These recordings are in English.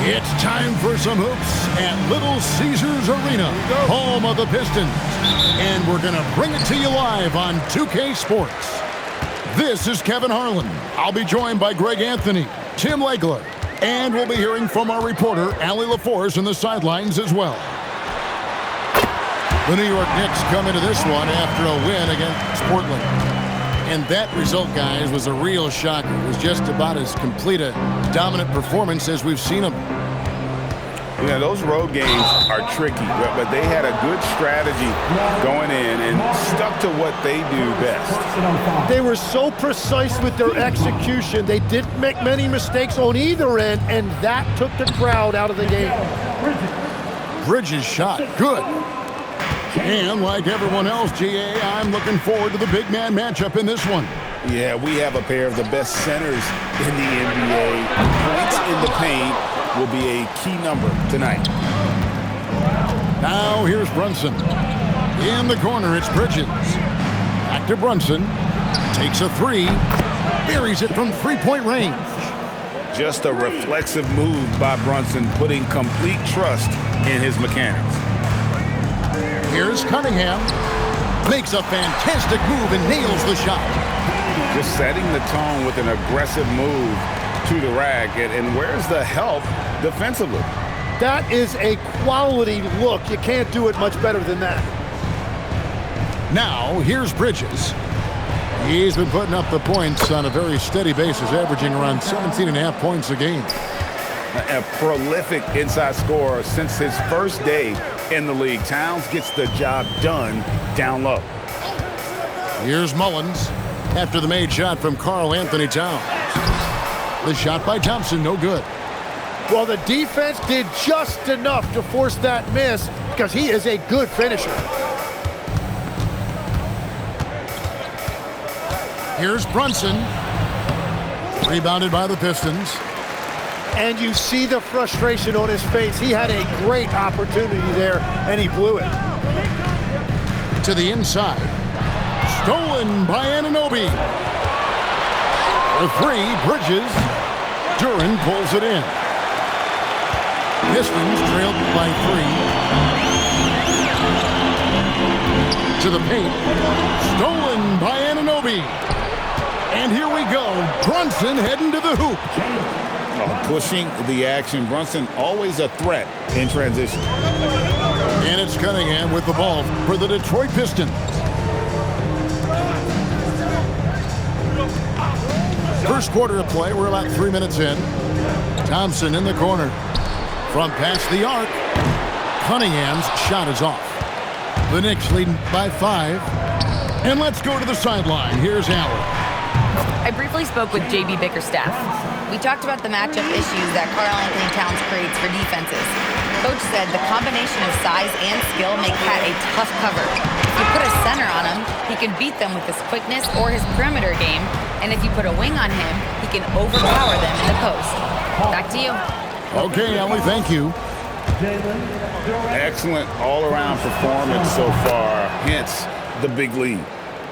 It's time for some hoops at Little Caesars Arena, home of the Pistons. And we're going to bring it to you live on 2K Sports. This is Kevin Harlan. I'll be joined by Greg Anthony, Tim Legler, and we'll be hearing from our reporter, Allie LaForce, in the sidelines as well. The New York Knicks come into this one after a win against Portland. And that result, guys, was a real shocker. It was just about as complete a dominant performance as we've seen them. You know, those road games are tricky, but they had a good strategy going in and stuck to what they do best. They were so precise with their execution. They didn't make many mistakes on either end, and that took the crowd out of the game. Bridges shot. Good. And like everyone else, GA, I'm looking forward to the big man matchup in this one. Yeah, we have a pair of the best centers in the NBA. Points in the paint will be a key number tonight. Now here's Brunson. In the corner, it's Bridges. Back to Brunson. Takes a three. Buries it from three-point range. Just a reflexive move by Brunson, putting complete trust in his mechanics. Here's Cunningham. Makes a fantastic move and nails the shot. Just setting the tone with an aggressive move to the rack. And where's the help defensively? That is a quality look. You can't do it much better than that. Now, here's Bridges. He's been putting up the points on a very steady basis, averaging around 17.5 points a game. A prolific inside scorer since his first day in the league. Towns gets the job done down low. Here's Mullins after the made shot from Karl Anthony Towns. The shot by Thompson, no good. Well, the defense did just enough to force that miss because he is a good finisher. Here's Brunson. Rebounded by the Pistons. And you see the frustration on his face. He had a great opportunity there, and he blew it. To the inside. Stolen by Anunoby. The three, Bridges. Duran pulls it in. Pistons trailed by 3. To the paint. Stolen by Anunoby. And here we go. Brunson heading to the hoop. Pushing the action. Brunson always a threat in transition. And it's Cunningham with the ball for the Detroit Pistons. First quarter of play. We're about 3 minutes in. Thompson in the corner. From past the arc. Cunningham's shot is off. The Knicks leading by 5. And let's go to the sideline. Here's Allen. I briefly spoke with J.B. Bickerstaff. We talked about the matchup issues that Karl Anthony Towns creates for defenses. Coach said the combination of size and skill make Cat a tough cover. If you put a center on him, he can beat them with his quickness or his perimeter game. And if you put a wing on him, he can overpower them in the post. Back to you. Okay, Ellie, thank you. Excellent all-around performance so far, hence the big lead.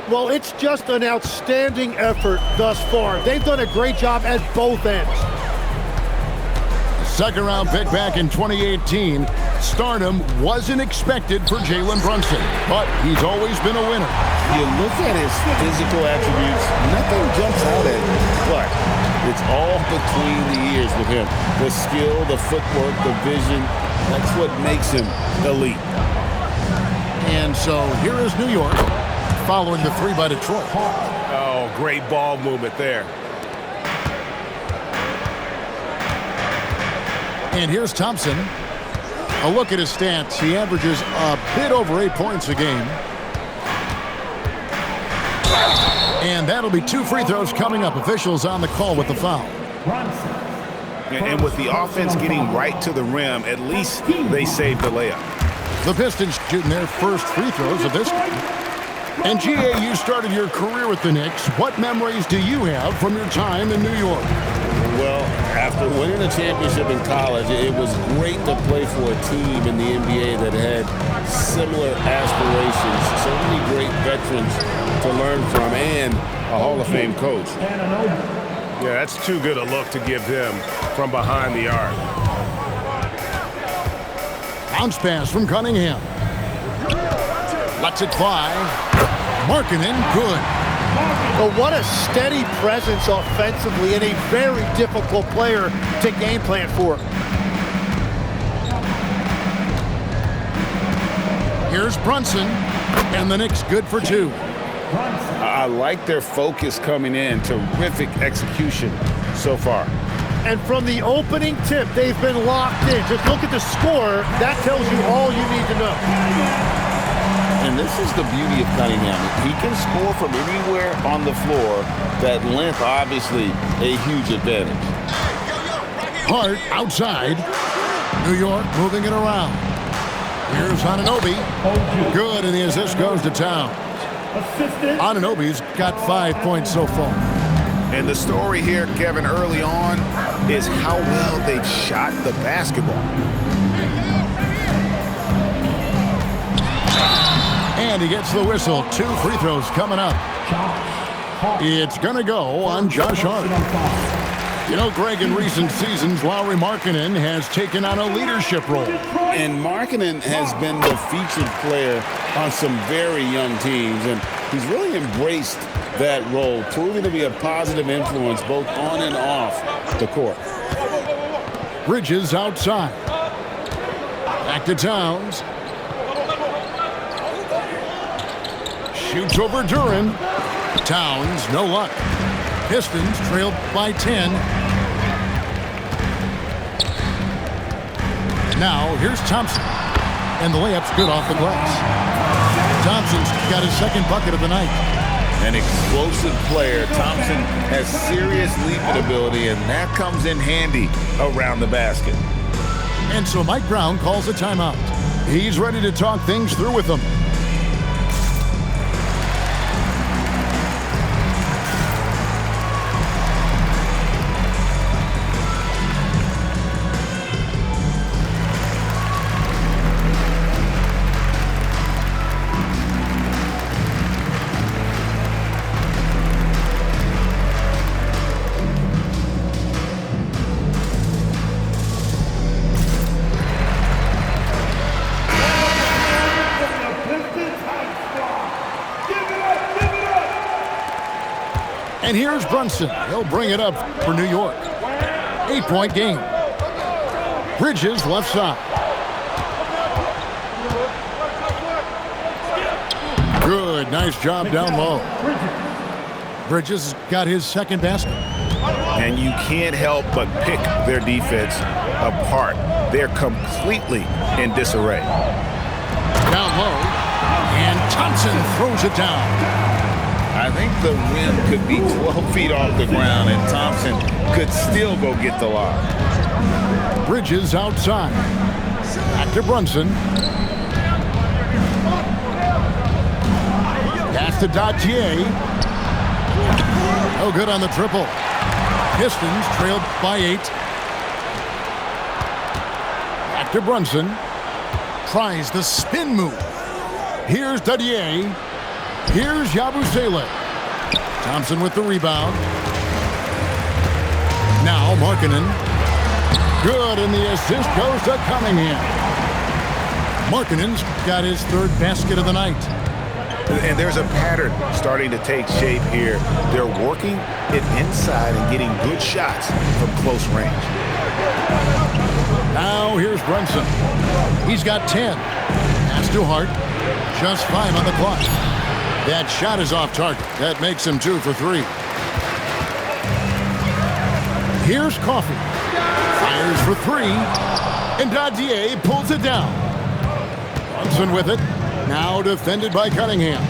Well, it's just an outstanding effort thus far. They've done a great job at both ends. Second-round pick back in 2018. Stardom wasn't expected for Jalen Brunson, but he's always been a winner. You look at his physical attributes, nothing jumps out at you. But it's all between the ears with him. The skill, the footwork, the vision, that's what makes him elite. And so here is New York, following the 3 by Detroit. Oh, great ball movement there. And here's Thompson. A look at his stats. He averages a bit over 8 points a game. And that'll be 2 free throws coming up. Officials on the call with the foul. And with the offense getting right to the rim, at least they saved the layup. The Pistons shooting their first free throws of this game. And GA, you started your career with the Knicks. What memories do you have from your time in New York? Well, after winning a championship in college, it was great to play for a team in the NBA that had similar aspirations. So many great veterans to learn from and a Hall of Fame coach. Yeah, that's too good a look to give him from behind the arc. Bounce pass from Cunningham. Lets it fly. Markkanen, good. But what a steady presence offensively and a very difficult player to game plan for. Here's Brunson, and the Knicks good for 2. I like their focus coming in. Terrific execution so far. And from the opening tip, they've been locked in. Just look at the score. That tells you all you need to know. And this is the beauty of Cunningham. He can score from anywhere on the floor. That length, obviously, a huge advantage. Hart outside. New York moving it around. Here's Anunoby. Good, and the assist goes to Towns. Anunoby's got 5 points so far. And the story here, Kevin, early on is how well they shot the basketball. And he gets the whistle. 2 free throws coming up. It's going to go on Josh Hart. You know, Greg, in recent seasons, Lauri Markkanen has taken on a leadership role. And Markkanen has been the featured player on some very young teams, and he's really embraced that role, proving to be a positive influence both on and off the court. Bridges outside. Back to Towns. Shoots over Duran. Towns, no luck. Pistons trailed by 10. Now, here's Thompson. And the layup's good off the glass. Thompson's got his second bucket of the night. An explosive player. Thompson has serious leaping ability, and that comes in handy around the basket. And so Mike Brown calls a timeout. He's ready to talk things through with them. And here's Brunson. He'll bring it up for New York. 8-point game. Bridges left side. Good. Nice job down low. Bridges got his second basket. And you can't help but pick their defense apart. They're completely in disarray. Down low. And Thompson throws it down. I think the rim could be 12 feet off the ground, and Thompson could still go get the lob. Bridges outside. Back to Brunson. Pass to Dottier. No good on the triple. Pistons trailed by 8. Back to Brunson. Tries the spin move. Here's Dottier. Here's Yabusele. Thompson with the rebound. Now Markkanen. Good, and the assist goes to Cunningham. Markkanen's got his third basket of the night. And there's a pattern starting to take shape here. They're working it inside and getting good shots from close range. Now here's Brunson. He's got 10. Pass to Hart. Just 5 on the clock. That shot is off target. That makes him 2 for 3. Here's Coffey. Fires for 3. And Dottier pulls it down. Brunson with it. Now defended by Cunningham.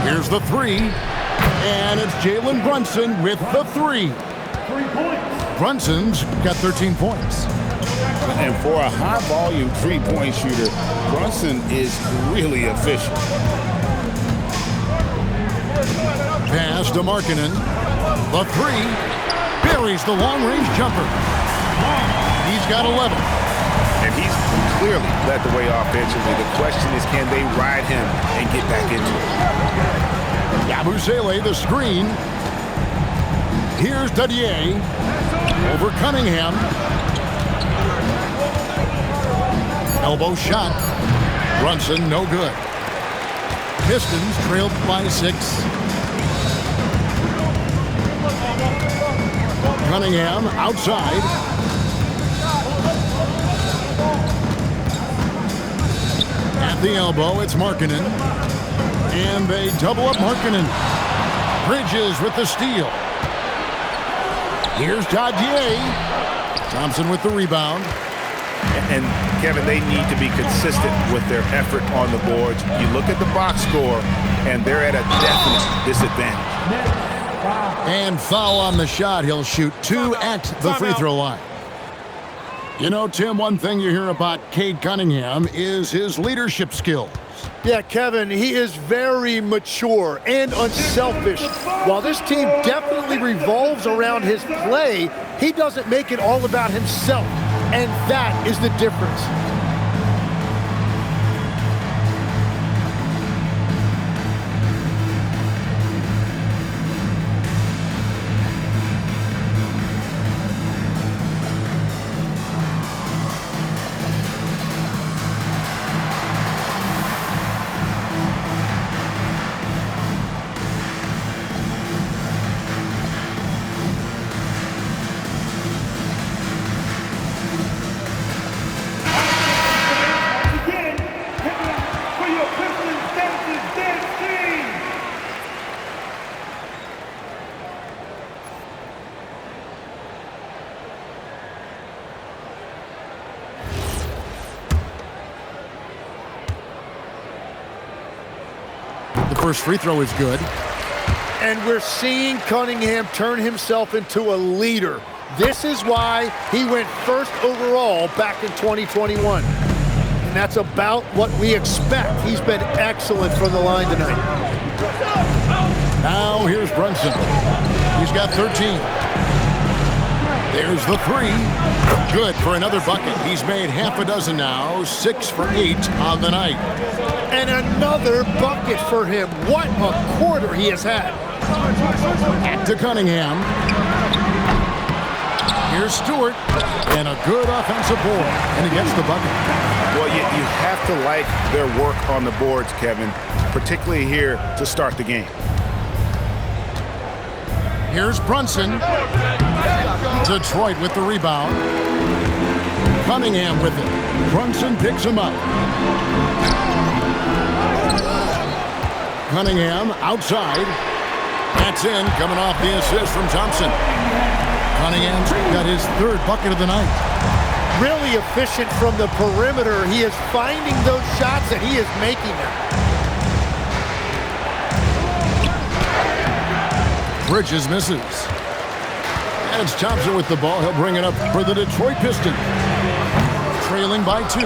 Here's the 3. And it's Jalen Brunson with the 3. Brunson's got 13 points. And for a high-volume three-point shooter, Brunson is really efficient. Pass to Markkanen. The 3. Buries the long-range jumper. He's got 11. And he's clearly led the way offensively. The question is, can they ride him and get back into it? Yabusele, the screen. Here's Dottier. Over Cunningham. Elbow shot. Brunson, no good. Pistons trailed by 6. Cunningham outside. At the elbow, it's Markkanen. And they double up Markkanen. Bridges with the steal. Here's Dadier. Thompson with the rebound. And Kevin, they need to be consistent with their effort on the boards. You look at the box score, and they're at a definite disadvantage. And foul on the shot. He'll shoot 2 at the free throw line. You know, Tim, one thing you hear about Cade Cunningham is his leadership skills. Yeah, Kevin, he is very mature and unselfish. While this team definitely revolves around his play, he doesn't make it all about himself. And that is the difference. The first free throw is good. And we're seeing Cunningham turn himself into a leader. This is why he went first overall back in 2021. And that's about what we expect. He's been excellent from the line tonight. Now here's Brunson. He's got 13. There's the 3. Good for another bucket. He's made half a dozen now. 6 for 8 on the night. And another bucket for him. What a quarter he has had. Back to Cunningham. Here's Stewart. And a good offensive board. And he gets the bucket. Well, you have to like their work on the boards, Kevin, particularly here to start the game. Here's Brunson. Detroit with the rebound. Cunningham with it. Brunson picks him up. Cunningham outside. That's in, coming off the assist from Thompson. Cunningham's got his 3rd bucket of the night. Really efficient from the perimeter. He is finding those shots and he is making them. Bridges misses. And it's Thompson with the ball. He'll bring it up for the Detroit Pistons. Trailing by 2.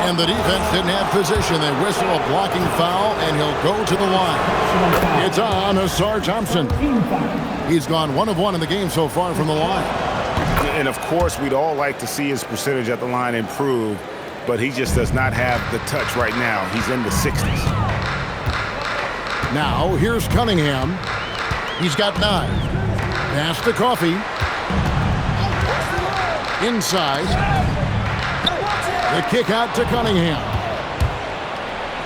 And the defense didn't have position. They whistle a blocking foul, and he'll go to the line. It's on Asar Thompson. He's gone 1 of 1 in the game so far from the line. And, of course, we'd all like to see his percentage at the line improve, but he just does not have the touch right now. He's in the 60s. Now, here's Cunningham. He's got 9. Pass to Coffey. Inside. The kick out to Cunningham.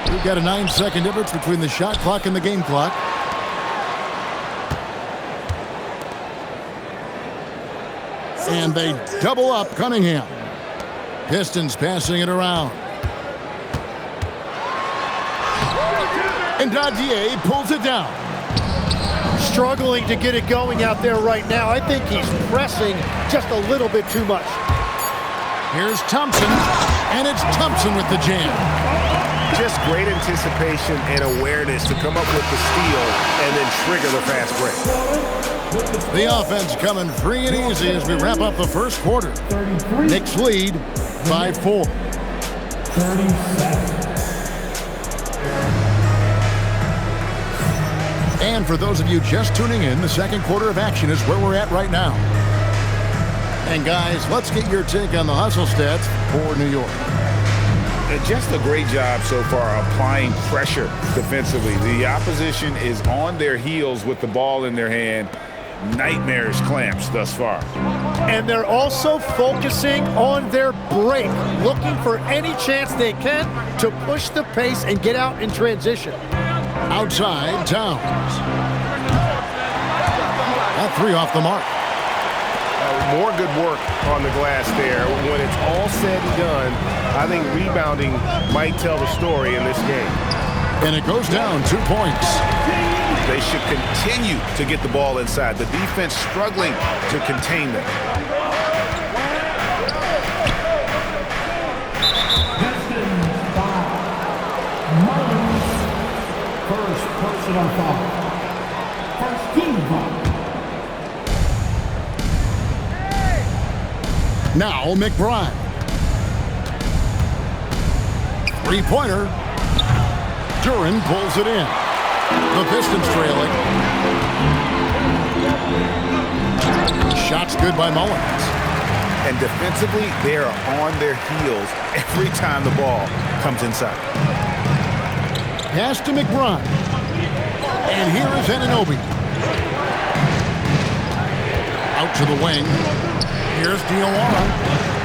We've got a 9-second difference between the shot clock and the game clock. And they double up Cunningham. Pistons passing it around. And Dadier pulls it down. Struggling to get it going out there right now. I think he's pressing just a little bit too much. Here's Thompson, and it's Thompson with the jam. Just great anticipation and awareness to come up with the steal and then trigger the fast break. The offense coming free and easy as we wrap up the first quarter. Knicks lead by 4. And for those of you just tuning in, the second quarter of action is where we're at right now. And guys, let's get your take on the hustle stats for New York. And just a great job so far applying pressure defensively. The opposition is on their heels with the ball in their hand, nightmarish clamps thus far. And they're also focusing on their break, looking for any chance they can to push the pace and get out in transition. Outside, Towns. That three off the mark. More good work on the glass there. When it's all said and done, I think rebounding might tell the story in this game. And it goes down 2 points. They should continue to get the ball inside. The defense struggling to contain them. First personal foul. First team foul. Now McBride. Three-pointer. Duran pulls it in. The Pistons trailing. Shot's good by Mullins. And defensively, they are on their heels every time the ball comes inside. Pass to McBride. And here is Anunoby. Out to the wing. Here's Diawara.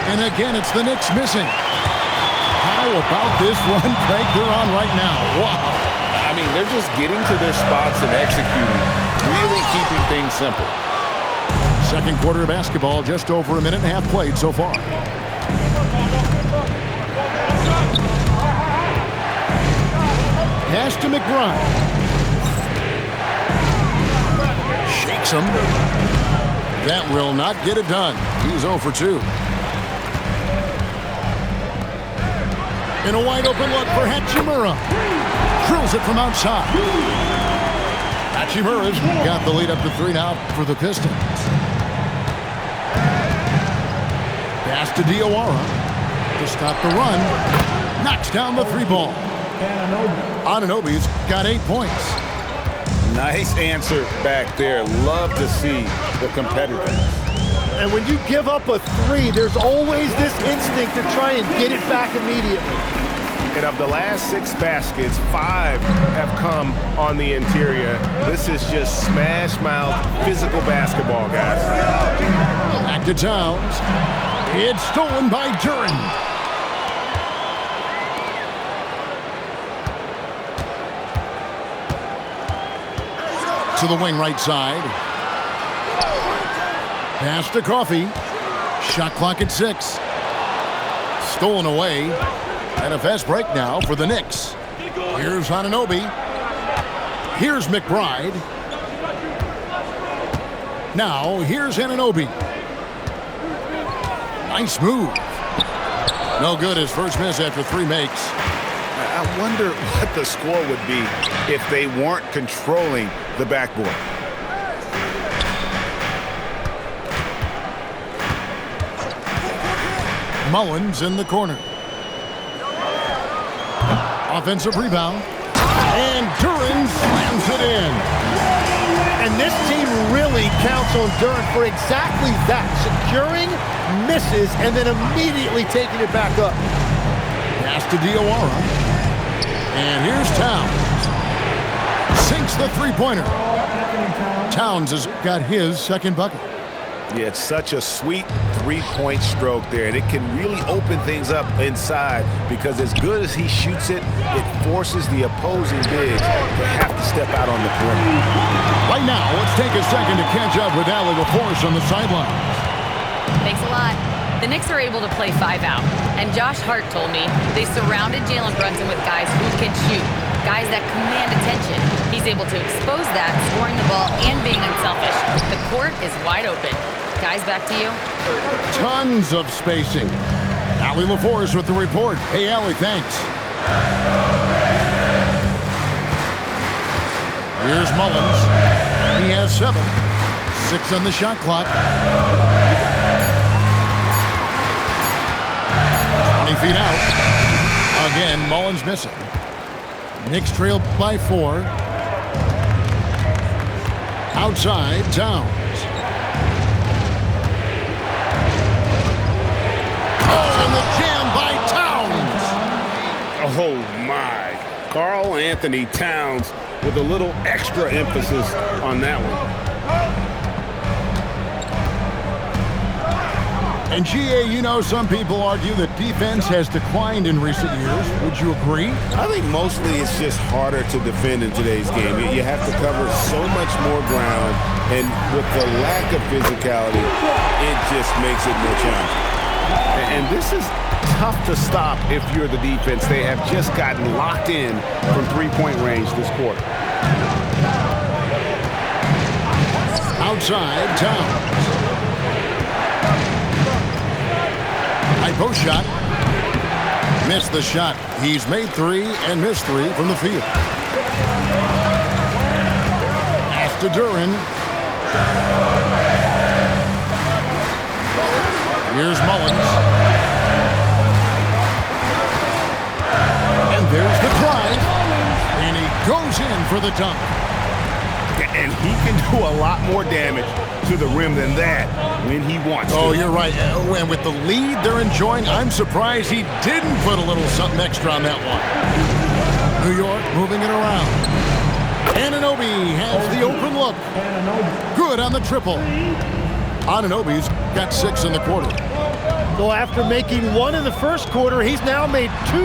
And again, it's the Knicks missing. How about this run, Craig, they're on right now? Wow. I mean, they're just getting to their spots and executing, really keeping things simple. Second quarter of basketball, just over a minute and a half played so far. Pass to McBride. Shakes him. That will not get it done. He's 0 for 2. In a wide open look for Hachimura. Drills it from outside. Hachimura's got the lead up to 3 now for the Pistons. Pass to Diawara to stop the run. Knocks down the 3 ball. Anunoby's got 8 points. Nice answer back there. Love to see the competitiveness. And when you give up a 3, there's always this instinct to try and get it back immediately. And of the last 6 baskets, 5 have come on the interior. This is just smash mouth physical basketball, guys. Back to Towns. It's stolen by Duran. To the wing right side. Pass to Coffey. Shot clock at 6. Stolen away. And a fast break now for the Knicks. Here's Anunoby. Here's McBride. Now here's Anunoby. Nice move. No good. His first miss after 3 makes. I wonder what the score would be if they weren't controlling the backboard. Mullins in the corner. Offensive rebound. And Duran slams it in. And this team really counts on Duran for exactly that. Securing misses and then immediately taking it back up. Pass to Diawara. And here's Towns. Sinks the 3-pointer. Towns has got his second bucket. Yeah, it's such a sweet 3-point stroke there, and it can really open things up inside because as good as he shoots it, it forces the opposing bigs to have to step out on the perimeter. Right now, let's take a second to catch up with Allie LaForce on the sidelines. Thanks a lot. The Knicks are able to play 5 out, and Josh Hart told me they surrounded Jalen Brunson with guys who can shoot, guys that command attention. He's able to expose that, scoring the ball and being unselfish. The court is wide open. Guys, back to you. Tons of spacing. Allie LaForce with the report. Hey, Allie, thanks. Here's Mullins. He has 7. 6 on the shot clock. 20 feet out. Again, Mullins missing. Knicks trail by 4. Outside, Towns. Oh, and the jam by Towns. Oh, my. Karl Anthony Towns with a little extra emphasis on that one. And GA, you know, some people argue that defense has declined in recent years. Would you agree? I think mostly it's just harder to defend in today's game. You have to cover so much more ground, and with the lack of physicality, it just makes it more challenging. And this is tough to stop if you're the defense. They have just gotten locked in from three-point range this quarter. Outside, Towns. High post shot. Missed the shot. He's made 3 and missed 3 from the field. Pass to Duran. Here's Mullins. And there's the drive. And he goes in for the dunk. And he can do a lot more damage to the rim than that when he wants to. Oh, you're right. And with the lead they're enjoying, I'm surprised he didn't put a little something extra on that one. New York moving it around. Anunoby has the open look. Good on the triple. Anunoby's got 6 in the quarter. So after making 1 in the first quarter, he's now made 2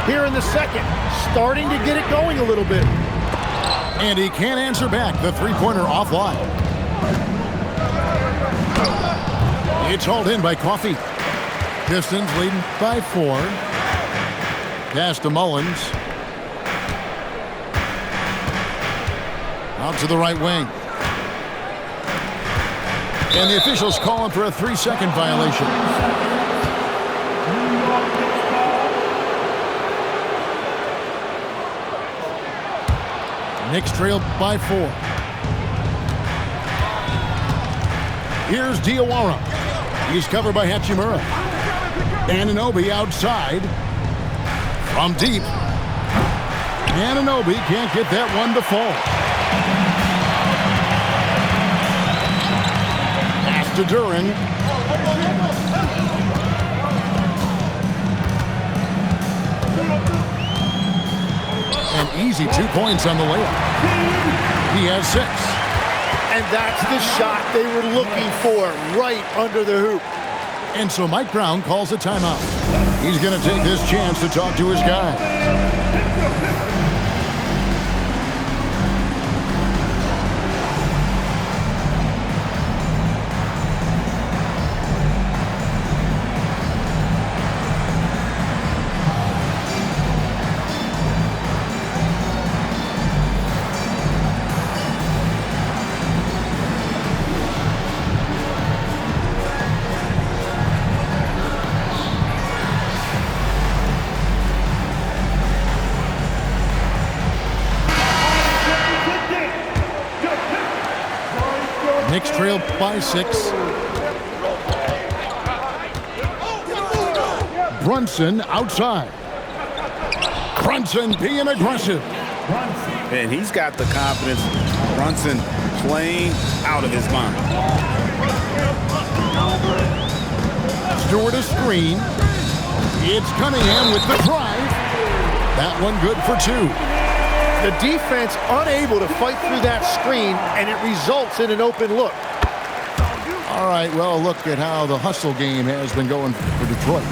here in the second. Starting to get it going a little bit. And he can't answer back. The three-pointer offline. It's hauled in by Coffey. Pistons leading by 4. Pass to Mullins. Out to the right wing. And the officials calling for a 3-second violation. Knicks trailed by 4. Here's Diawara. He's covered by Hachimura. Anunoby outside. From deep. Anunoby can't get that one to fall. Pass to Duran. An easy 2 points on the layup. He has 6. And that's the shot they were looking for right under the hoop. And so Mike Brown calls a timeout. He's going to take this chance to talk to his guys. Knicks trail by 6. Brunson outside. Brunson being aggressive. And he's got the confidence. Brunson playing out of his mind. Stewart a screen. It's Cunningham with the drive. That one good for 2. The defense unable to fight through that screen, and it results in an open look. All right, well, look at how the hustle game has been going for Detroit.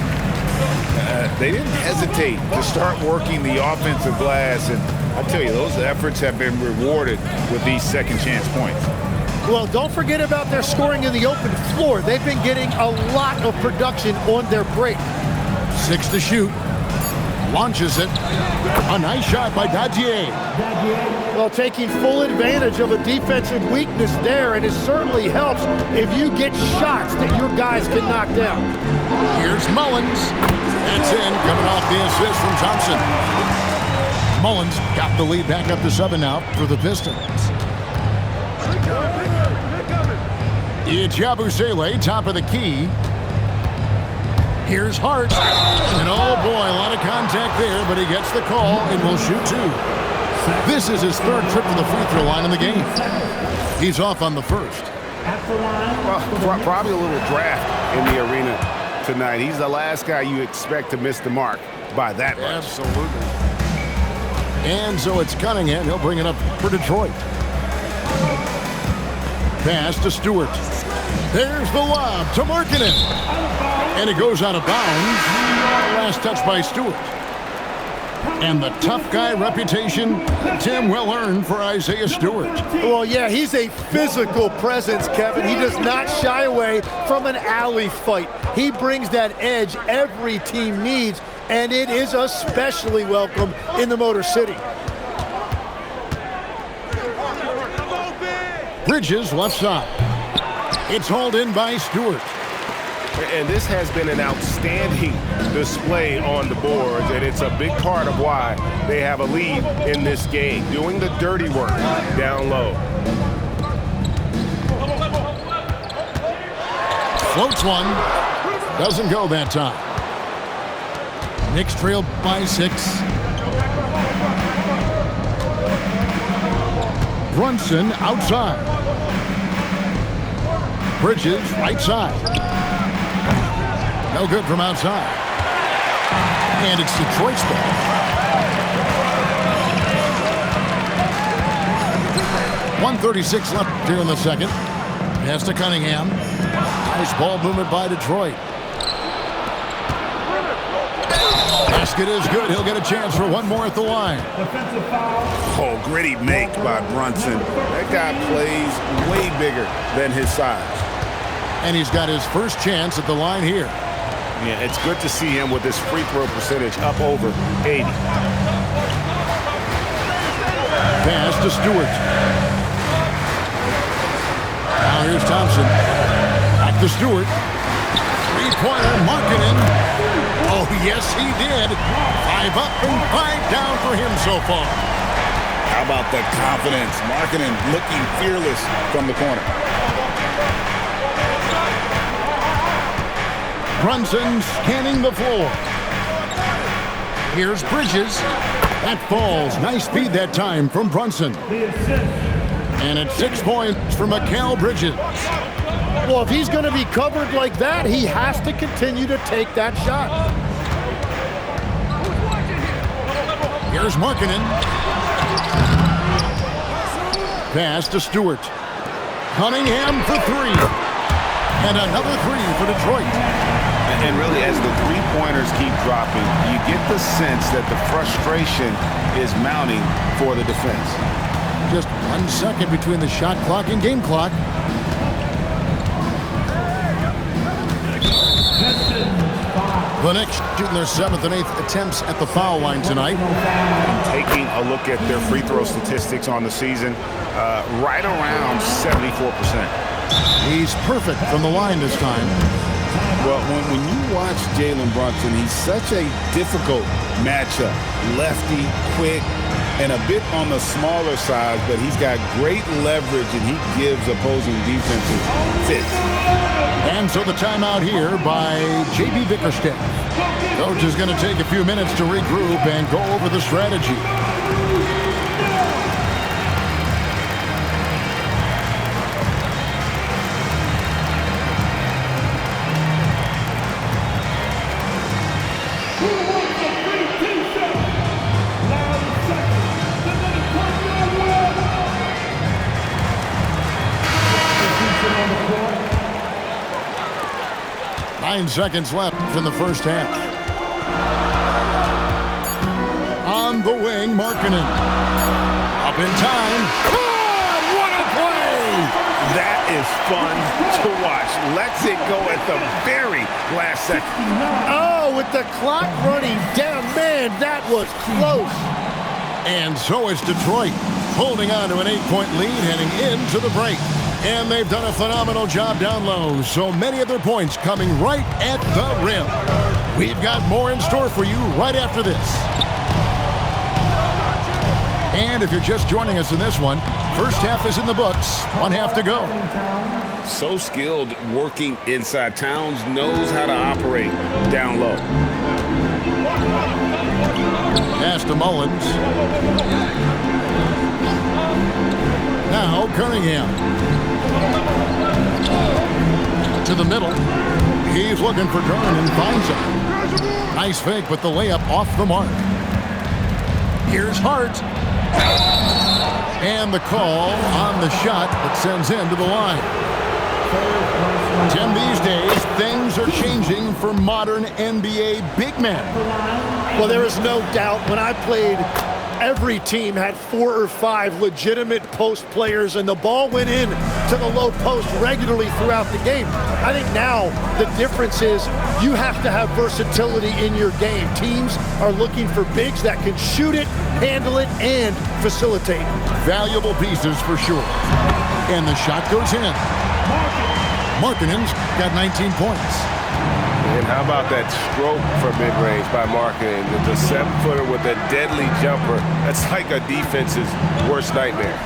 They didn't hesitate to start working the offensive glass, and I tell you, those efforts have been rewarded with these second chance points. Well, don't forget about their scoring in the open floor. They've been getting a lot of production on their break. 6 to shoot. Launches it. A nice shot by Dadier. Well, taking full advantage of a defensive weakness there, and it certainly helps if you get shots that your guys can knock down. Here's Mullins. That's in, coming off the assist from Thompson. Mullins got the lead back up to 7 now for the Pistons. It's Yabusele, top of the key. Here's Hart. And oh boy, a lot of contact there, but he gets the call and will shoot 2. This is his 3rd trip to the free throw line in the game. He's off on the first. Well, probably a little draft in the arena tonight. He's the last guy you expect to miss the mark by that much. Absolutely. And so it's Cunningham. He'll bring it up for Detroit. Pass to Stewart. There's the lob to Markkanen. And it goes out of bounds. Last touch by Stewart. And the tough guy reputation, Tim, well earned for Isaiah Stewart. Well, yeah, he's a physical presence, Kevin. He does not shy away from an alley fight. He brings that edge every team needs, and it is especially welcome in the Motor City. Bridges left side. It's hauled in by Stewart. And this has been an outstanding display on the boards, and it's a big part of why they have a lead in this game, doing the dirty work down low. Floats one. Doesn't go that time. Knicks trail by 6. Brunson outside. Bridges right side. No good from outside. And it's Detroit's ball. .136 left here in the second. Pass to Cunningham. Nice ball movement by Detroit. Basket is good. He'll get a chance for one more at the line. Oh, gritty make by Brunson. That guy plays way bigger than his size. And he's got his first chance at the line here. Yeah, it's good to see him with his free throw percentage up over 80. Pass to Stewart. Now here's Thompson. Back to Stewart. Three-pointer, Markkanen. Oh, yes, he did. 5 up and 5 down for him so far. How about the confidence? Markkanen looking fearless from the corner. Brunson scanning the floor. Here's Bridges. That falls. Nice speed that time from Brunson. And it's 6 points for Mikal Bridges. Well, if he's going to be covered like that, he has to continue to take that shot. Here's Markkanen. Pass to Stewart. Cunningham for 3. And another 3 for Detroit. And really, as the three-pointers keep dropping, you get the sense that the frustration is mounting for the defense. Just 1 second between the shot clock and game clock. The Knicks shooting their 7th and 8th attempts at the foul line tonight. Taking a look at their free throw statistics on the season, right around 74%. He's perfect from the line this time. Well, when you watch Jalen Brunson, he's such a difficult matchup. Lefty, quick, and a bit on the smaller side, but he's got great leverage, and he gives opposing defenses fits. And so the timeout here by J.B. Bickerstaff. Coach is going to take a few minutes to regroup and go over the strategy. Nine seconds left in the first half. On the wing, Markkanen. Up in time. God, what a play! That is fun to watch. Lets it go at the very last second. Oh, with the clock running down, man, that was close. And so it's Detroit holding on to an 8-point lead heading into the break. And they've done a phenomenal job down low. So many of their points coming right at the rim. We've got more in store for you right after this. And if you're just joining us in this one, first half is in the books. 1 half to go. So skilled working inside. Towns knows how to operate down low. Pass to Mullins. Now Cunningham. To the middle. He's looking for Durham and finds him. Nice fake, but the layup off the mark. Here's Hart. And the call on the shot that sends him to the line. Tim, these days, things are changing for modern NBA big men. Well, there is no doubt when I played, every team had 4 or 5 legitimate post players, and the ball went in to the low post regularly throughout the game. I think now the difference is you have to have versatility in your game. Teams are looking for bigs that can shoot it, handle it, and facilitate. Valuable pieces for sure. And the shot goes in. Markkanen's got 19 points. And how about that stroke for mid-range by Markkanen? The 7-footer with a deadly jumper. That's like a defense's worst nightmare.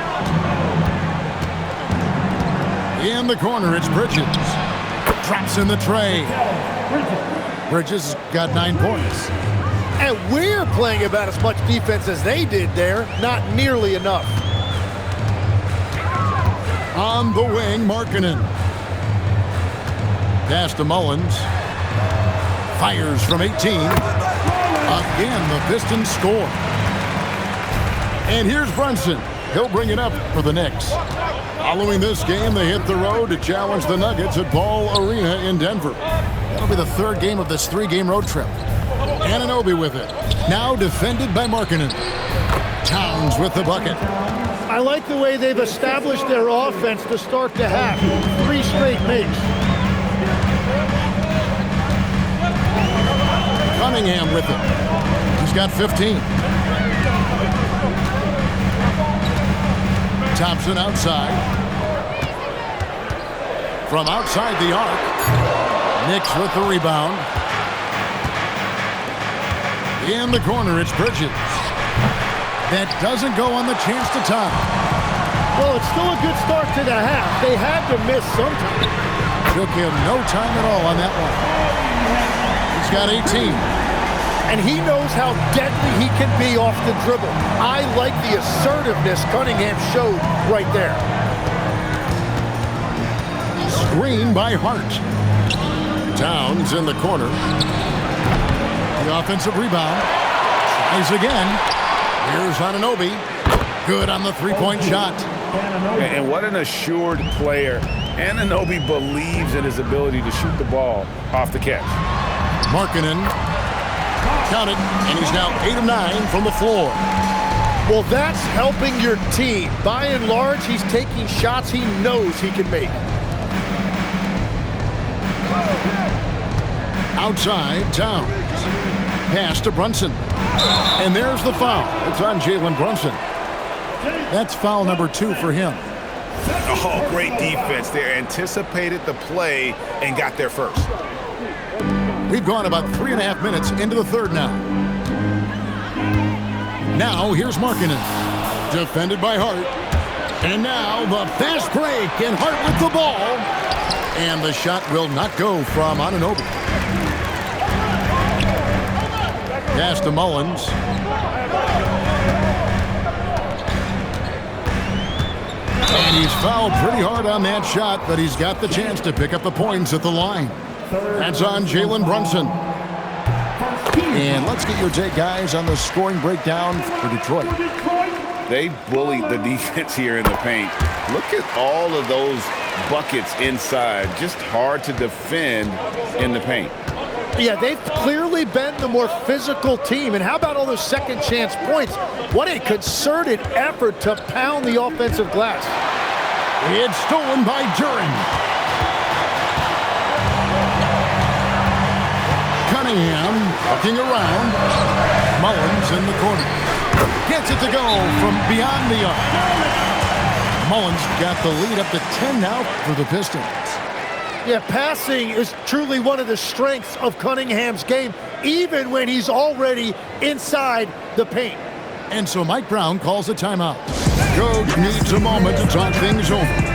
In the corner, it's Bridges. Drops in the tray. Bridges got 9 points. And we're playing about as much defense as they did there. Not nearly enough. On the wing, Markkanen. Pass to Mullins. Fires from 18. Again, the Pistons score. And here's Brunson. He'll bring it up for the Knicks. Following this game, they hit the road to challenge the Nuggets at Ball Arena in Denver. That'll be the 3rd game of this 3-game road trip. Anunoby with it. Now defended by Markkanen. Towns with the bucket. I like the way they've established their offense to start the half. 3 straight makes. Cunningham with it. He's got 15. Thompson outside. From outside the arc. Knicks with the rebound. In the corner, it's Bridges. That doesn't go on the chance to tie. Well, it's still a good start to the half. They had to miss sometime. Took him no time at all on that one. He's got 18. And he knows how deadly he can be off the dribble. I like the assertiveness Cunningham showed right there. Screen by Hart. Towns in the corner. The offensive rebound. Tries again. Here's Anunoby. Good on the 3-point shot. And what an assured player. Anunoby believes in his ability to shoot the ball off the catch. Markkanen. Count it, and he's now 8 of 9 from the floor. Well, that's helping your team. By and large, he's taking shots he knows he can make. Outside, Towns. Pass to Brunson. And there's the foul. It's on Jalen Brunson. That's foul number 2 for him. Oh, great defense there. Anticipated the play and got there first. We've gone about 3.5 minutes into the 3rd now. Now, here's Markkanen. Defended by Hart. And now the fast break, and Hart with the ball. And the shot will not go from Anunoby. Pass to Mullins. And he's fouled pretty hard on that shot, but he's got the chance to pick up the points at the line. That's on Jalen Brunson. And let's get your take, guys, on the scoring breakdown for Detroit. They bullied the defense here in the paint. Look at all of those buckets inside. Just hard to defend in the paint. Yeah, they've clearly been the more physical team. And how about all those second chance points? What a concerted effort to pound the offensive glass. It's stolen by Duren. Cunningham looking around. Mullins in the corner. Gets it to go from beyond the arc. Mullins got the lead up to 10 now for the Pistons. Yeah, passing is truly one of the strengths of Cunningham's game, even when he's already inside the paint. And so Mike Brown calls a timeout. Coach needs a moment to talk things over.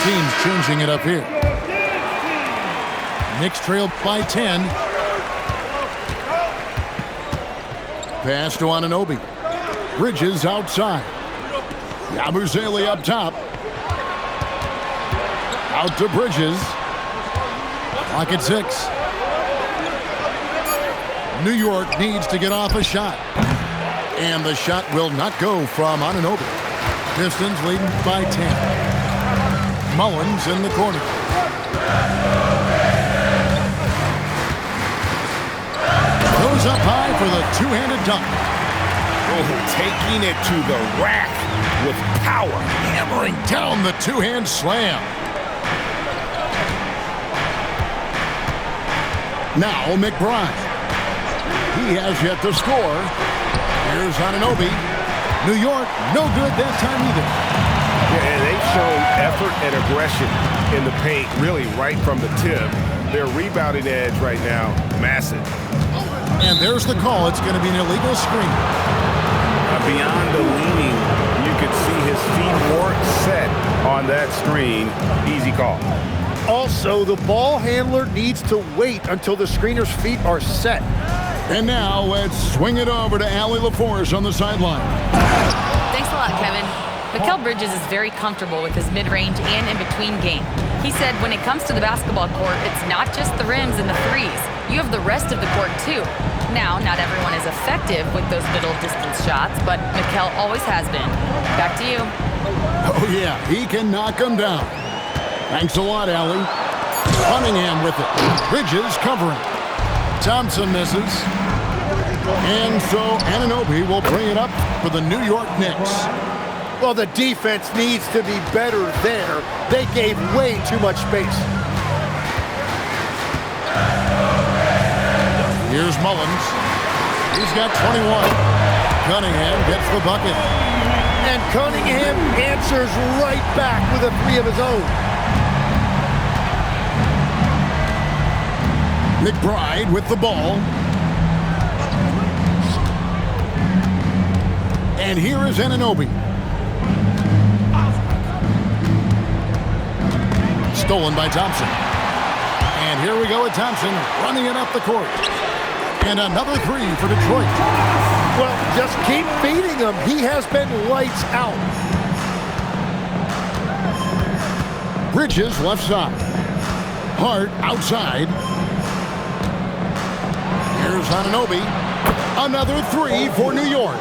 Teams changing it up here. Knicks trail by 10. Pass to Anunoby. Bridges outside. Yabusele up top. Out to Bridges. Clock at 6. New York needs to get off a shot. And the shot will not go from Anunoby. Pistons leading by 10. Mullins in the corner. Goes up high for the two-handed dunk. Oh, taking it to the rack with power. Hammering down the two-hand slam. Now McBride. He has yet to score. Here's Anunoby. New York, no good that time either. Yeah, and they've shown effort and aggression in the paint, really right from the tip. Their rebounding edge right now, massive. And there's the call. It's going to be an illegal screen. Beyond the leaning, you could see his feet weren't set on that screen. Easy call. Also, the ball handler needs to wait until the screener's feet are set. And now let's swing it over to Allie LaForce on the sideline. Thanks a lot, Kevin. Mikal Bridges is very comfortable with his mid-range and in-between game. He said when it comes to the basketball court, it's not just the rims and the threes. You have the rest of the court, too. Now, not everyone is effective with those middle-distance shots, but Mikal always has been. Back to you. Oh, yeah, he can knock them down. Thanks a lot, Allie. Cunningham with it. Bridges covering. Thompson misses. And so Anunoby will bring it up for the New York Knicks. Well, the defense needs to be better there. They gave way too much space. Here's Mullins. He's got 21. Cunningham gets the bucket. And Cunningham answers right back with a three of his own. McBride with the ball. And here is Anunoby. Stolen by Thompson. And here we go with Thompson running it up the court. And another three for Detroit. Well, just keep feeding him. He has been lights out. Bridges left side. Hart outside. Here's Anunoby. Another three for New York.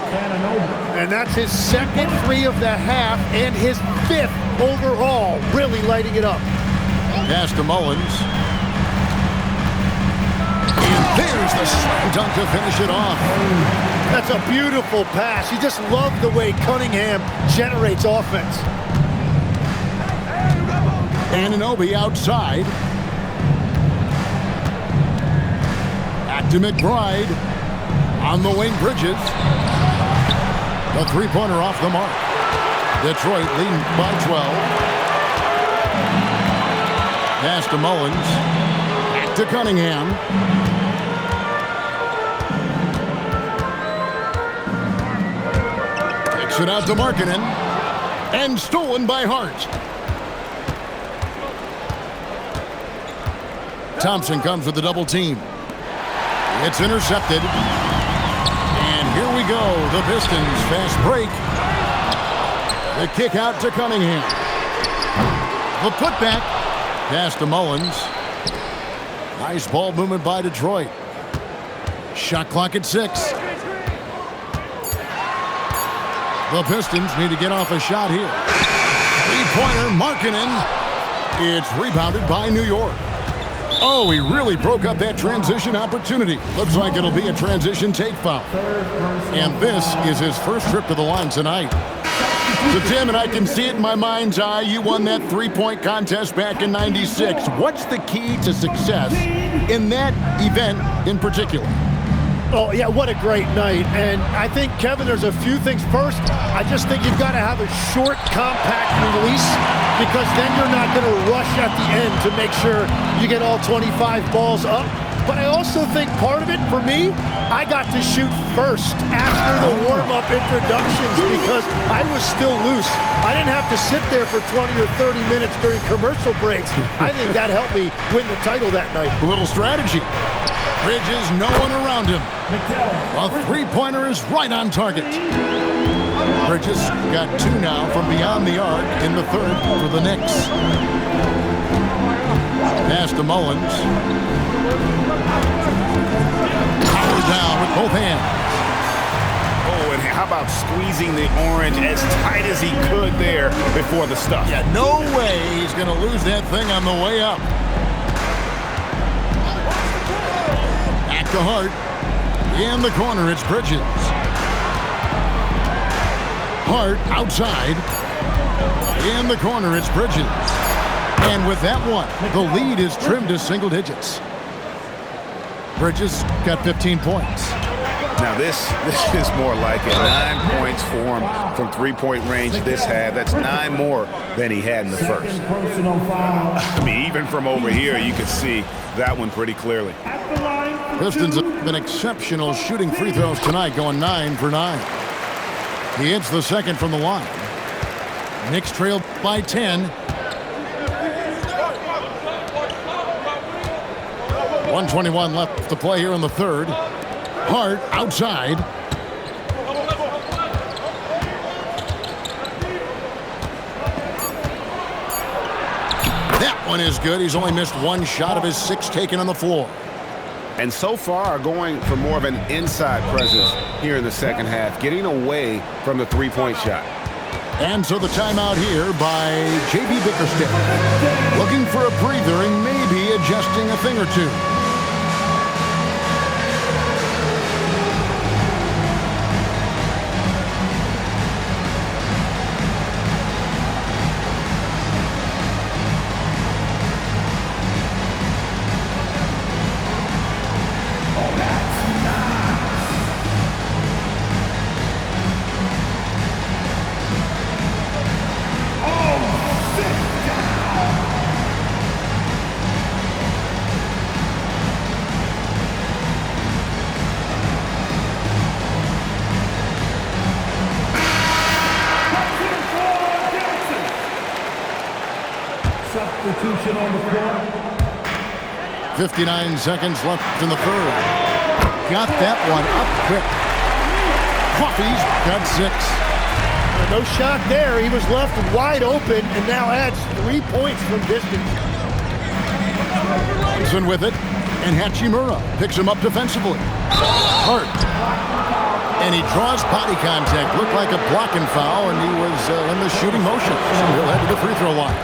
And that's his second three of the half and his fifth overall, really lighting it up. Pass to Mullins. And there's the slam dunk to finish it off. That's a beautiful pass. You just love the way Cunningham generates offense. Anunoby outside. Back to McBride. On the wing, Bridges. The three-pointer off the mark. Detroit leading by 12. Pass to Mullins. Back to Cunningham. Kicks it out to Markkanen. And stolen by Hart. Thompson comes with the double team. It's intercepted. And here we go. The Pistons fast break. The kick out to Cunningham. The putback. Pass to Mullins. Nice ball movement by Detroit. Shot clock at 6. The Pistons need to get off a shot here. Three-pointer, Markkanen. It's rebounded by New York. Oh, he really broke up that transition opportunity. Looks like it'll be a transition take foul. And this is his first trip to the line tonight. So, Tim, and I can see it in my mind's eye, you won that three-point contest back in '96. What's the key to success in that event in particular? Oh, yeah, what a great night. And I think, Kevin, there's a few things. First, I just think you've got to have a short, compact release because then you're not going to rush at the end to make sure you get all 25 balls up. But I also think part of it, for me, I got to shoot first after the warm-up introductions because I was still loose. I didn't have to sit there for 20 or 30 minutes during commercial breaks. I think that helped me win the title that night. A little strategy. Bridges, no one around him. A three-pointer is right on target. Bridges got 2 now from beyond the arc in the third for the Knicks. Pass to Mullins. Power down with both hands. Oh, and how about squeezing the orange as tight as he could there before the stuff? Yeah, no way he's going to lose that thing on the way up. Back to Hart. In the corner, it's Bridges. Hart outside. In the corner, it's Bridges. And with that one, the lead is trimmed to single digits. Bridges got 15 points. Now this is more like it. 9 points for him from three-point range this half. That's 9 more than he had in the first. I mean, even from over here, you could see that one pretty clearly. Pistons have been exceptional shooting free throws tonight, going 9 for 9. He hits the second from the line. Knicks trail by 10. 1:21 left to play here in the third. Hart outside. That one is good. He's only missed 1 shot of his 6 taken on the floor. And so far going for more of an inside presence here in the second half, getting away from the three-point shot. And so the timeout here by JB Bickerstaff. Looking for a breather and maybe adjusting a thing or two. Substitution on the floor. 59 seconds left in the third. Got that one up quick. Coffey's got 6. No shot there. He was left wide open and now adds 3 points from distance. Johnson with it, and Hachimura picks him up defensively. Hart. And he draws body contact. Looked like a blocking foul, and he was in the shooting motion. So he'll head to the free throw line.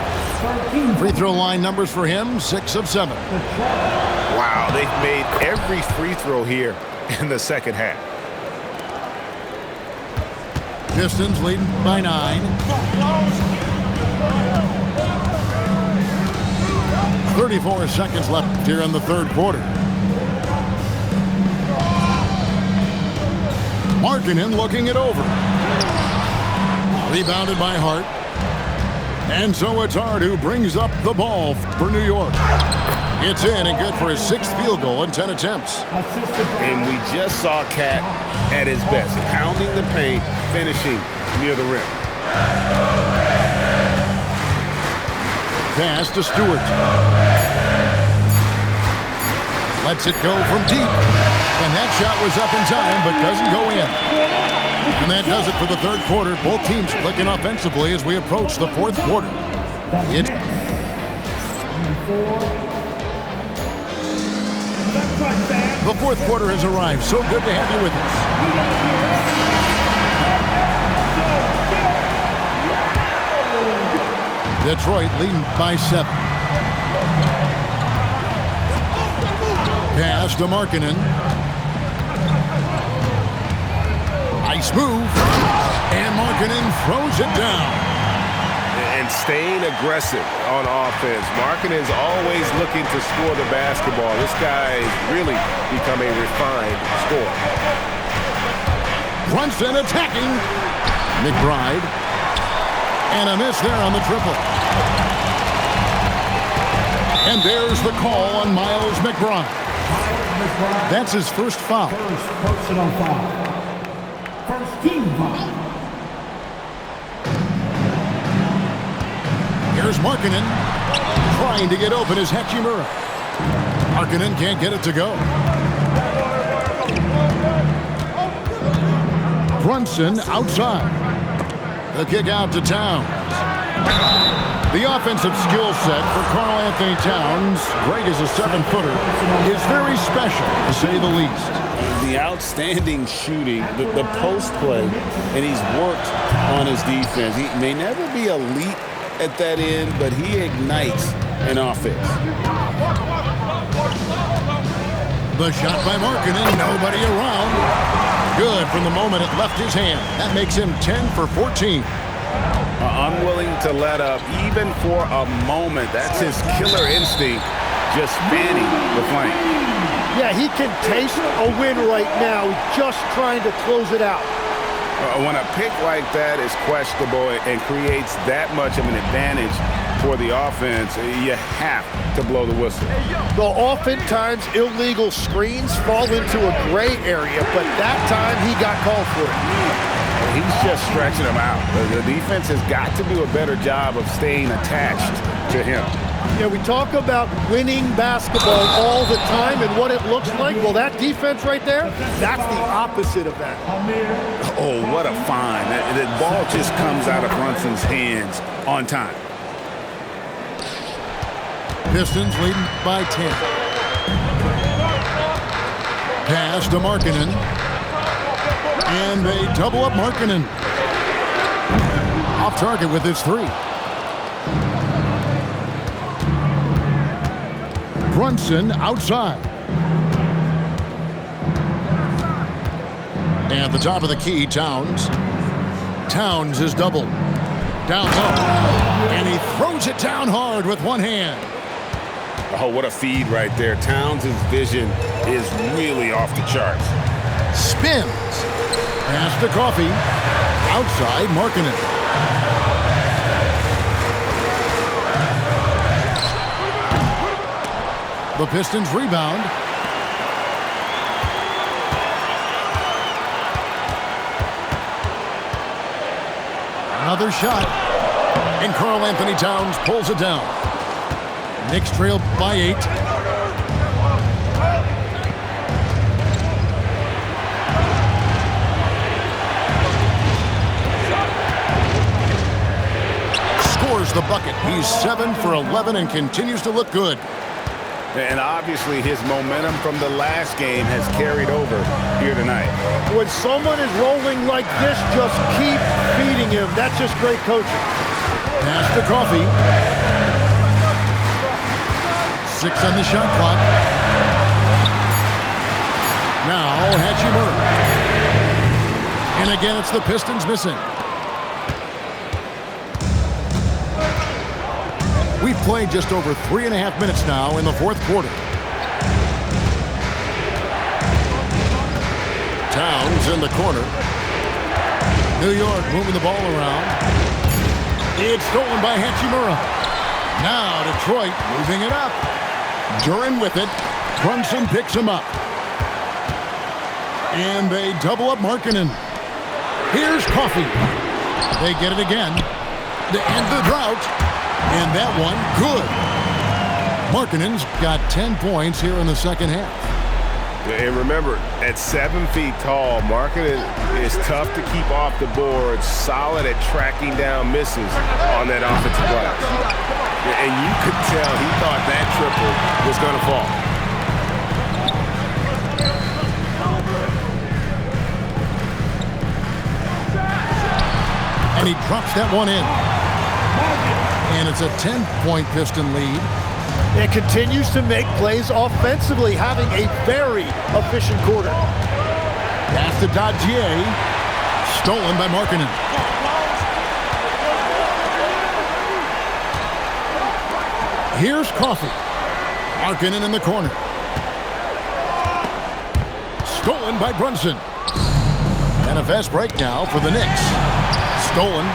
Free throw line numbers for him, 6 of 7. Wow, they've made every free throw here in the second half. Pistons leading by 9. 34 seconds left here in the third quarter. Markkanen looking it over. Rebounded by Hart. And so it's Hart who brings up the ball for New York. It's in and good for his 6th field goal in 10 attempts. And we just saw Cat at his best, pounding the paint, finishing near the rim. Pass to Stewart. Lets it go from deep. And that shot was up in time, but doesn't go in. And that does it for the third quarter. Both teams clicking offensively as we approach the fourth quarter. The fourth quarter has arrived. So good to have you with us. Detroit leading by 7. Pass to Markkanen. Nice move. And Markkanen throws it down. And staying aggressive on offense. Markkanen's always looking to score the basketball. This guy has really become a refined scorer. Brunson attacking. McBride. And a miss there on the triple. And there's the call on Miles McBride. That's his first foul. First personal foul. First team foul. Here's Markkanen. Trying to get open is Hachimura. Markkanen can't get it to go. Brunson outside. The kick out to Towns. The offensive skill set for Karl Anthony Towns, great as a 7-footer, is very special, to say the least. The outstanding shooting, the post play, and he's worked on his defense. He may never be elite at that end, but he ignites an offense. The shot by Markkanen, nobody around. Good from the moment it left his hand. That makes him 10 for 14. Unwilling to let up even for a moment. That's his killer instinct, just fanning the flank. Yeah, he can taste a win right now, just trying to close it out. When a pick like that is questionable and creates that much of an advantage for the offense, you have to blow the whistle. Well, oftentimes illegal screens fall into a gray area, but that time he got called for it. He's just stretching them out. The defense has got to do a better job of staying attached to him. Yeah, we talk about winning basketball all the time and what it looks like. Well, that defense right there, that's the opposite of that. Oh, what a find. The ball just comes out of Brunson's hands on time. Pistons leading by 10. Pass to Markkanen. And they double up Markkanen. Off target with his 3. Brunson outside. And at the top of the key, Towns. Towns is doubled. Down low. And he throws it down hard with one hand. Oh, what a feed right there. Towns' vision is really off the charts. Spins. Pass to Coffee. Outside, Markkanen. The Pistons rebound. Another shot. And Karl Anthony Towns pulls it down. Knicks trail by 8. Scores the bucket. He's 7 for 11 and continues to look good. And obviously his momentum from the last game has carried over here tonight. When someone is rolling like this, just keep feeding him. That's just great coaching. Pass to Coffee. 6 on the shot clock. Now Hachimura. And again, it's the Pistons missing. We've played just over 3.5 minutes now in the fourth quarter. Towns in the corner. New York moving the ball around. It's stolen by Hachimura. Now Detroit moving it up. Duran with it. Brunson picks him up. And they double up Markkanen. Here's Coffee. They get it again. To end the drought. And that one, good. Markkanen's got 10 points here in the second half. And remember, at 7 feet tall, Markkanen is tough to keep off the board, solid at tracking down misses on that offensive glass. And you could tell he thought that triple was going to fall. And he drops that one in. And it's a 10-point Piston lead. It continues to make plays offensively, having a very efficient quarter. Pass to Dodgier. Stolen by Markkanen. Here's Coffee. Markkanen in the corner. Stolen by Brunson. And a fast break now for the Knicks. Stolen.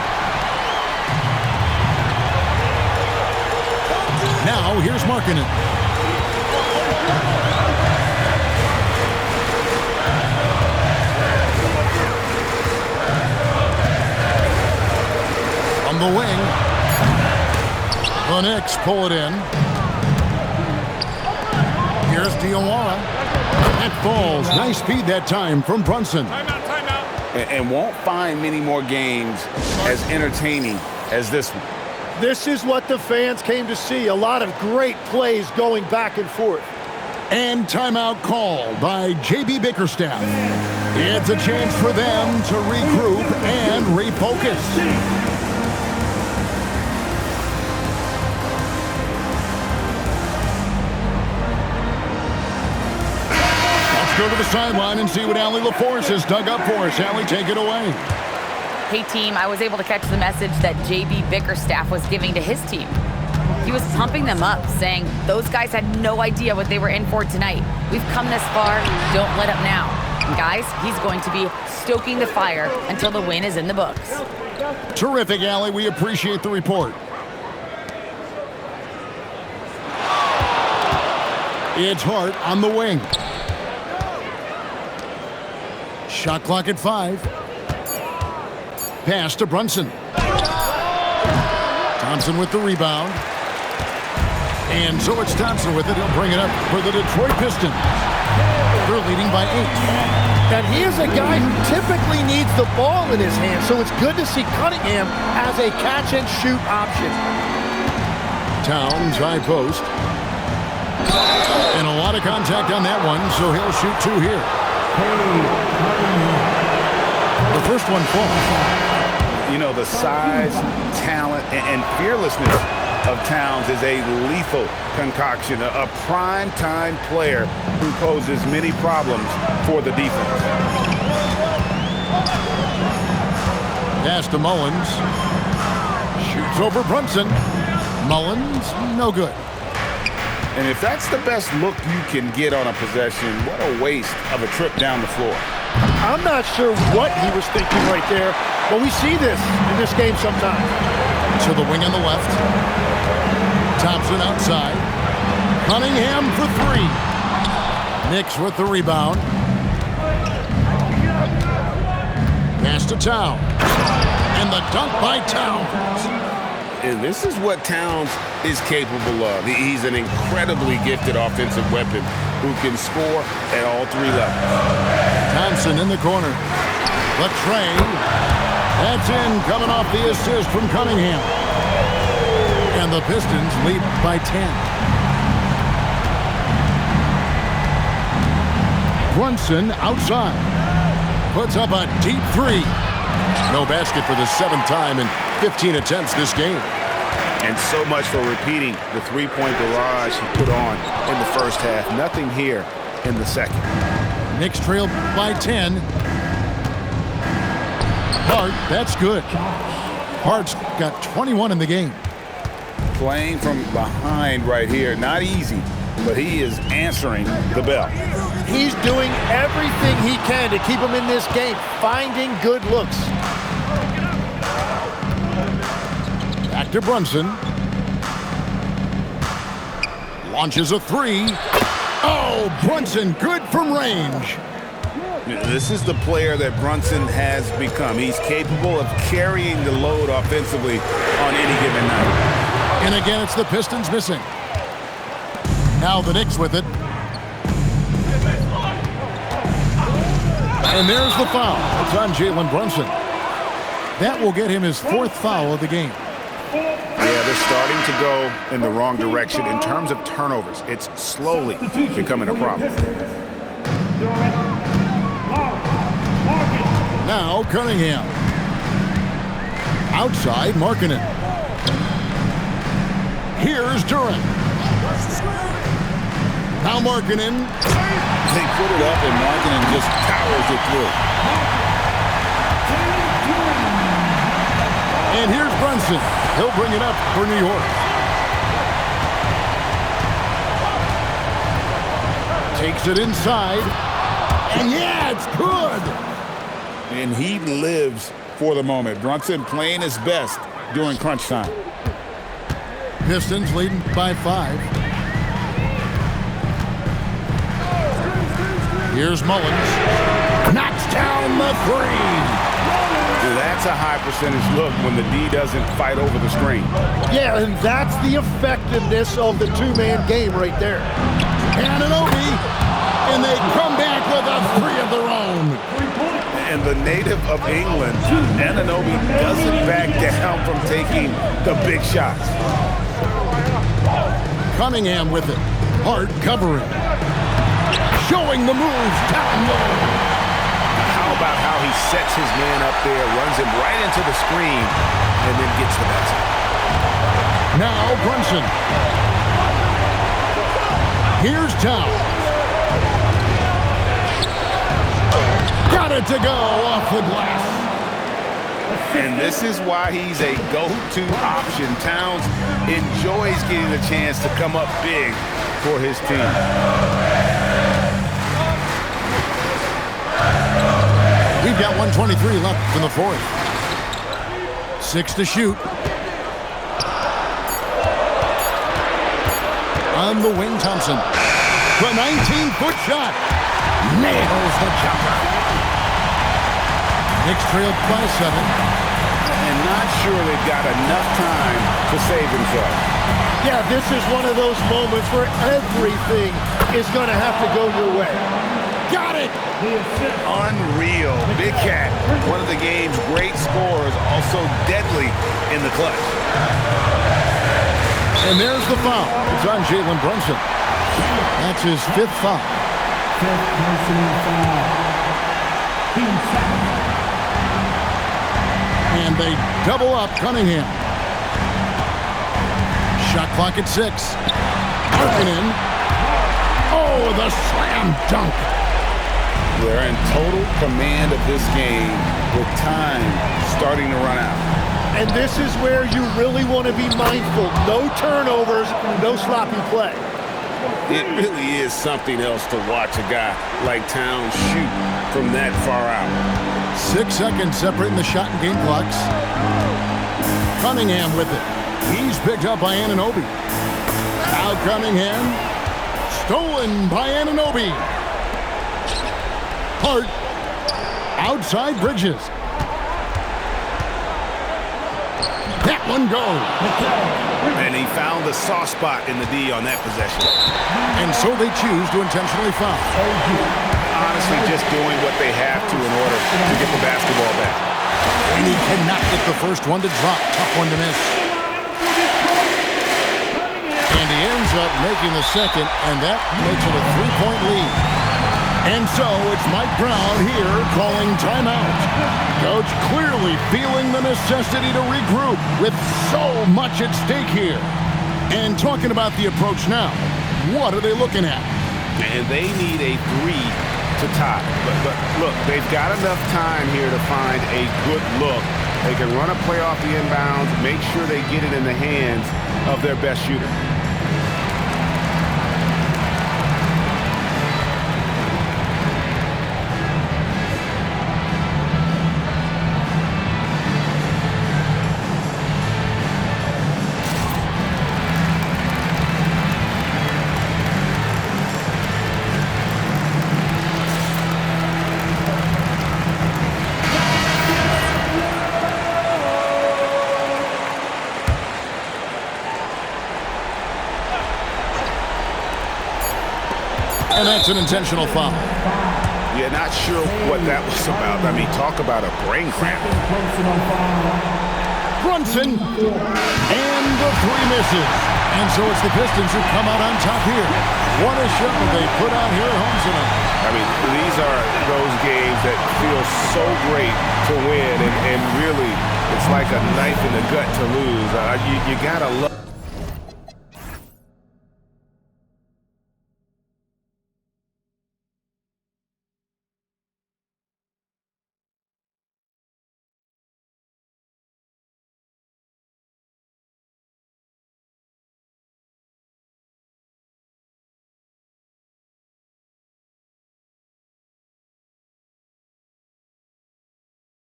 Now here's Markkanen. On the wing. The Knicks pull it in. Here's Diawara. It falls. Nice speed that time from Brunson. Timeout. and won't find many more games as entertaining as this one. This is what the fans came to see. A lot of great plays going back and forth. And timeout called by J.B. Bickerstaff. It's a chance for them to regroup and refocus. Let's go to the sideline and see what Allie LaForce has dug up for us. Allie, take it away. Hey, team, I was able to catch the message that J.B. Bickerstaff was giving to his team. He was pumping them up, saying those guys had no idea what they were in for tonight. We've come this far, don't let up now. And guys, he's going to be stoking the fire until the win is in the books. Terrific, Allie. We appreciate the report. It's Hart on the wing. Shot clock at 5. Pass to Brunson. Thompson with the rebound. And so it's Thompson with it. He'll bring it up for the Detroit Pistons. They're leading by 8. And he is a guy who typically needs the ball in his hand, so it's good to see Cunningham as a catch-and-shoot option. Towns, high post. And a lot of contact on that one, so he'll shoot 2 here. The first one falls. You know, the size, talent, and fearlessness of Towns is a lethal concoction, a prime-time player who poses many problems for the defense. Pass to Mullins. Shoots over Brunson. Mullins, no good. And if that's the best look you can get on a possession, what a waste of a trip down the floor. I'm not sure what he was thinking right there, but we see this in this game sometimes. To the wing on the left. Thompson outside. Cunningham for 3. Knicks with the rebound. Pass to Towns. And the dunk by Towns. And this is what Towns is capable of. He's an incredibly gifted offensive weapon who can score at all 3 levels. Thompson in the corner. Latray. That's in, coming off the assist from Cunningham. And the Pistons lead by 10. Brunson outside. Puts up a deep 3. No basket for the 7th time in 15 attempts this game. And so much for repeating the three-point barrage he put on in the first half. Nothing here in the second. Knicks trail by 10. Hart, that's good. Hart's got 21 in the game. Playing from behind right here, not easy, but he is answering the bell. He's doing everything he can to keep him in this game, finding good looks. Back to Brunson. Launches a 3. Oh, Brunson, good from range. This is the player that Brunson has become. He's capable of carrying the load offensively on any given night. And again, it's the Pistons missing. Now the Knicks with it. And there's the foul. It's on Jalen Brunson. That will get him his 4th foul of the game. Yeah, they're starting to go in the wrong direction in terms of turnovers. It's slowly becoming a problem. Now Cunningham. Outside, Markkanen. Here's Durant. Now Markkanen. They put it up and Markkanen just powers it through. And here's Brunson. He'll bring it up for New York. Takes it inside. And yeah, it's good. And he lives for the moment. Brunson playing his best during crunch time. Pistons leading by 5. Here's Mullins. Knocks down the 3. That's a high percentage look when the D doesn't fight over the screen. Yeah, and that's the effectiveness of the 2-man game right there. Anunoby, and they come back with a 3 of their own. And And the native of England, Anunoby, doesn't back down from taking the big shots. Cunningham with it. Hard covering. Showing the moves down low. How about how he sets his man up there, runs him right into the screen, and then gets the basket. Now Brunson. Here's Towns. Got it to go off the glass. And this is why he's a go-to option. Towns enjoys getting the chance to come up big for his team. We've got 1:23 left in the fourth. 6 to shoot. On the wing, Thompson. The 19-foot shot. Nails the jumper. Knicks trailed by 7. And not sure they've got enough time to save themselves. Yeah, this is one of those moments where everything is going to have to go your way. Got it! Unreal. Big Cat, one of the game's great scorers, also deadly in the clutch. And there's the foul. It's on Jalen Brunson. That's his 5th foul. 5th personal foul. Team foul. And they double up Cunningham. Shot clock at 6. Markkanen. Oh, the slam dunk. They're in total command of this game with time starting to run out. And this is where you really want to be mindful. No turnovers, no sloppy play. It really is something else to watch a guy like Towns shoot from that far out. 6 seconds separating the shot and game clocks. Cunningham with it. He's picked up by Anunoby. Now Cunningham. Stolen by Anunoby. Hart. Outside Bridges. That one goes. And he found the soft spot in the D on that possession. And so they choose to intentionally foul. Honestly, just doing what they have to in order to get the basketball back. And he cannot get the first one to drop. Tough one to miss. And he ends up making the second, and that makes it a 3-point lead. And so it's Mike Brown here calling timeout. Coach clearly feeling the necessity to regroup with so much at stake here. And talking about the approach now, what are they looking at? And they need a 3 to tie. But look, they've got enough time here to find a good look. They can run a play off the inbounds, make sure they get it in the hands of their best shooter. And that's an intentional foul. Yeah, not sure what that was about. I mean, talk about a brain cramp. Brunson. And the 3 misses. And so it's the Pistons who come out on top here. What a show they put on here at home tonight. I mean, these are those games that feel so great to win, and really, it's like a knife in the gut to lose. You got to love